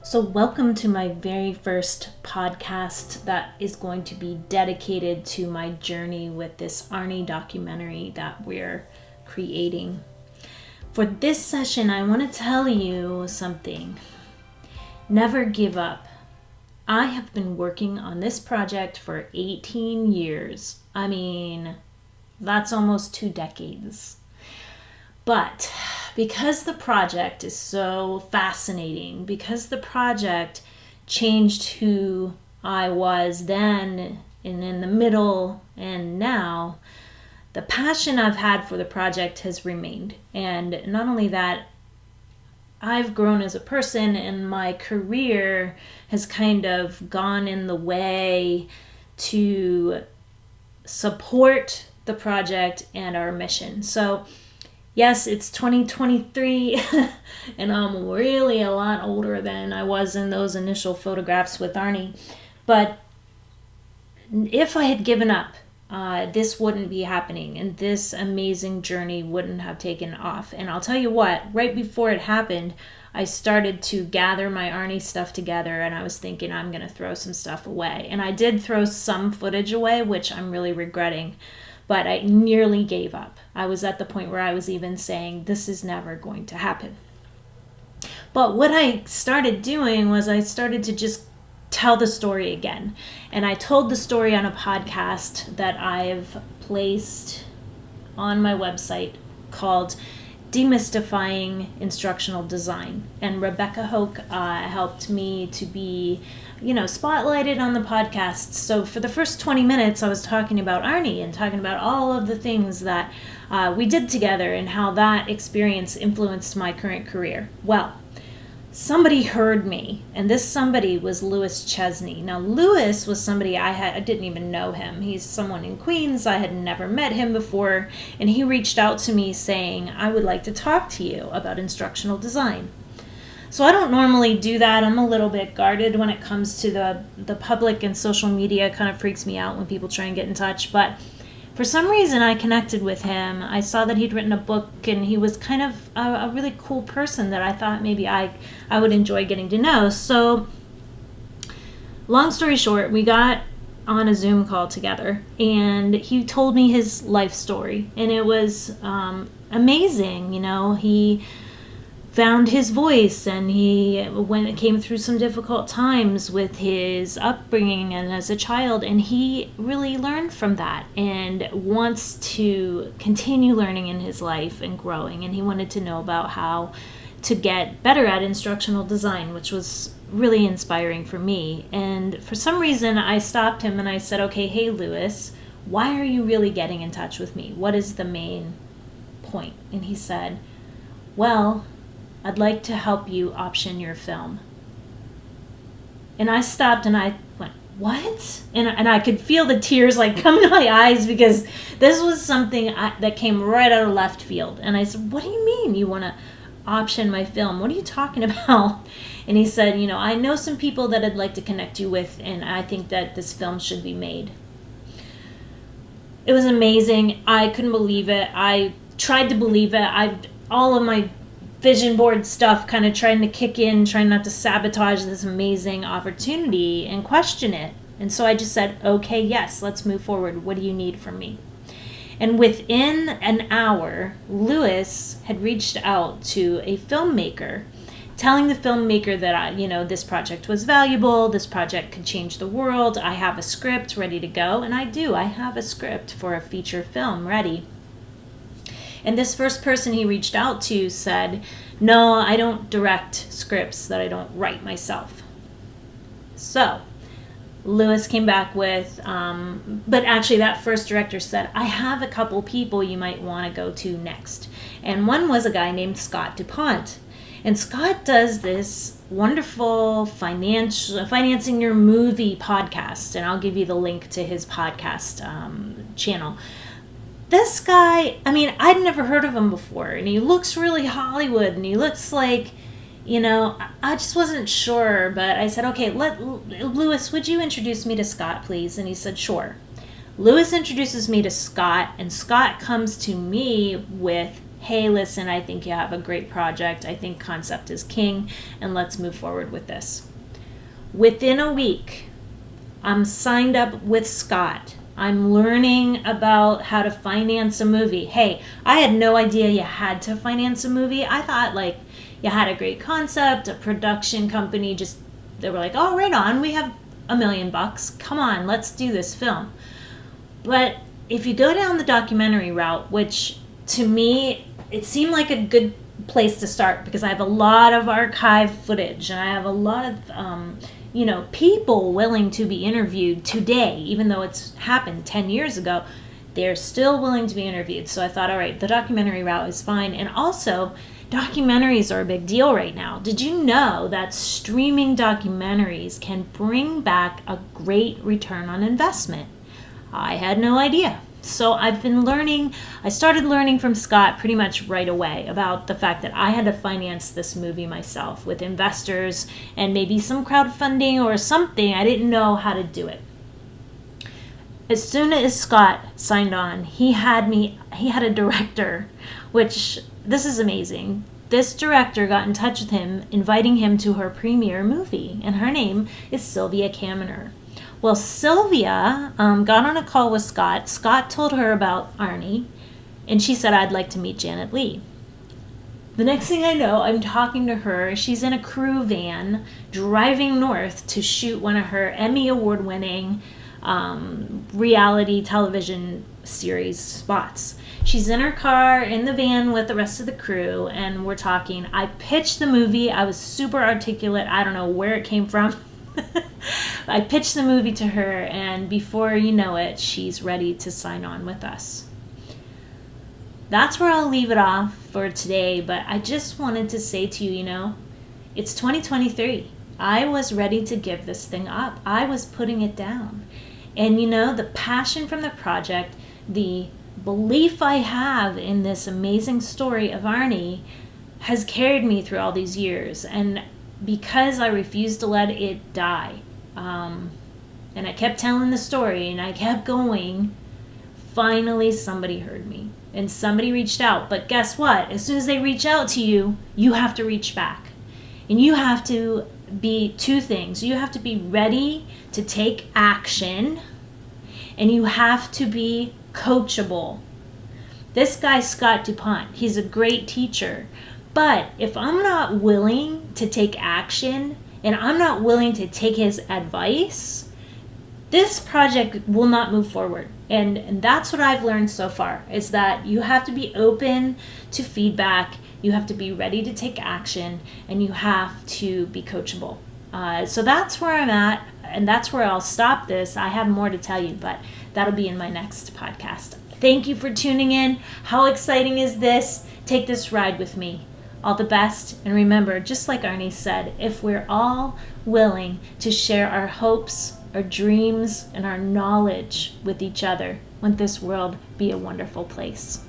So welcome to my very first podcast that is going to be dedicated to my journey with this Arnie documentary that we're creating. For this session, I want to tell you something. Never give up. I have been working on this project for 18 years. I mean, that's almost 2 decades. But because the project is so fascinating, because the project changed who I was then and in the middle and now, the passion I've had for the project has remained. And not only that, I've grown as a person and my career has kind of gone in the way to support the project and our mission. So yes, it's 2023 and I'm really a lot older than I was in those initial photographs with Arnie. But if I had given up, this wouldn't be happening and this amazing journey wouldn't have taken off. And I'll tell you what, right before it happened, I started to gather my Arnie stuff together and I was thinking I'm going to throw some stuff away. And I did throw some footage away, which I'm really regretting. But I nearly gave up. I was at the point where I was even saying, this is never going to happen. But what I started doing was I started to just tell the story again. And I told the story on a podcast that I've placed on my website called Demystifying Instructional Design. And Rebecca Hoke helped me to be spotlighted on the podcast. So for the first 20 minutes, I was talking about Arnie and talking about all of the things that we did together and how that experience influenced my current career. Well, somebody heard me, and this somebody was Louis Chesney. Now, Louis was somebody I didn't even know him. He's someone in Queens. I had never met him before, and he reached out to me saying, I would like to talk to you about instructional design. So I don't normally do that. I'm a little bit guarded when it comes to the public, and social media. It kind of freaks me out when people try and get in touch. But for some reason, I connected with him. I saw that he'd written a book, and he was kind of a really cool person that I thought maybe I would enjoy getting to know. So long story short, we got on a Zoom call together, and he told me his life story, and it was amazing. He found his voice, and he came through some difficult times with his upbringing and as a child, and he really learned from that and wants to continue learning in his life and growing. And he wanted to know about how to get better at instructional design, which was really inspiring for me. And for some reason, I stopped him and I said, okay, hey, Louis, why are you really getting in touch with me? What is the main point? And he said, well, I'd like to help you option your film. And I stopped and I went, what? And I could feel the tears coming to my eyes, because this was something that came right out of left field. And I said, what do you mean you want to option my film? What are you talking about? And he said, I know some people that I'd like to connect you with, and I think that this film should be made. It was amazing. I couldn't believe it. I tried to believe it. All of my vision board stuff kind of trying to kick in, trying not to sabotage this amazing opportunity and question it. And so I just said, okay, yes, let's move forward. What do you need from me? And within an hour, Louis had reached out to a filmmaker, telling the filmmaker that this project was valuable, this project could change the world, I have a script ready to go. And I do. I have a script for a feature film ready. And this first person he reached out to said, no, I don't direct scripts that I don't write myself. So Louis came back with, but actually that first director said, I have a couple people you might want to go to next. And one was a guy named Scott DuPont. And Scott does this wonderful financing your movie podcast. And I'll give you the link to his podcast channel. This guy, I'd never heard of him before, and he looks really Hollywood, and he looks like, I just wasn't sure, but I said, okay, Louis, would you introduce me to Scott, please? And he said, sure. Louis introduces me to Scott, and Scott comes to me with hey, listen, I think you have a great project. I think concept is king, and let's move forward with this. Within a week, I'm signed up with Scott. I'm learning about how to finance a movie. Hey, I had no idea you had to finance a movie. I thought like you had a great concept, a production company, just they were like, oh, right on, we have $1 million. Come on, let's do this film. But if you go down the documentary route, which to me, it seemed like a good place to start because I have a lot of archive footage and I have a lot of people willing to be interviewed today, even though it's happened 10 years ago, they're still willing to be interviewed. So I thought, all right, the documentary route is fine. And also, documentaries are a big deal right now. Did you know that streaming documentaries can bring back a great return on investment? I had no idea. So I've been learning, I started learning from Scott pretty much right away about the fact that I had to finance this movie myself with investors and maybe some crowdfunding or something. I didn't know how to do it. As soon as Scott signed on, he had a director, which this is amazing. This director got in touch with him, inviting him to her premiere movie, and her name is Sylvia Kaminer. Well, Sylvia got on a call with Scott. Scott told her about Arnie, and she said, I'd like to meet Janet Leigh. The next thing I know, I'm talking to her. She's in a crew van driving north to shoot one of her Emmy Award-winning reality television series spots. She's in her car in the van with the rest of the crew, and we're talking. I pitched the movie. I was super articulate. I don't know where it came from. I pitched the movie to her, and before you know it, she's ready to sign on with us. That's where I'll leave it off for today, but I just wanted to say to you, it's 2023. I was ready to give this thing up. I was putting it down. And the passion from the project, the belief I have in this amazing story of Arnie has carried me through all these years. And because I refused to let it die, and I kept telling the story and I kept going, finally somebody heard me and somebody reached out. But guess what? As soon as they reach out to you, you have to reach back. And you have to be two things. You have to be ready to take action, and you have to be coachable. This guy, Scott DuPont, he's a great teacher. But if I'm not willing to take action and I'm not willing to take his advice, this project will not move forward. And that's what I've learned so far, is that you have to be open to feedback, you have to be ready to take action, and you have to be coachable. So that's where I'm at, and that's where I'll stop this. I have more to tell you, but that'll be in my next podcast. Thank you for tuning in. How exciting is this? Take this ride with me. All the best, and remember, just like Arnie said, if we're all willing to share our hopes, our dreams, and our knowledge with each other, won't this world be a wonderful place?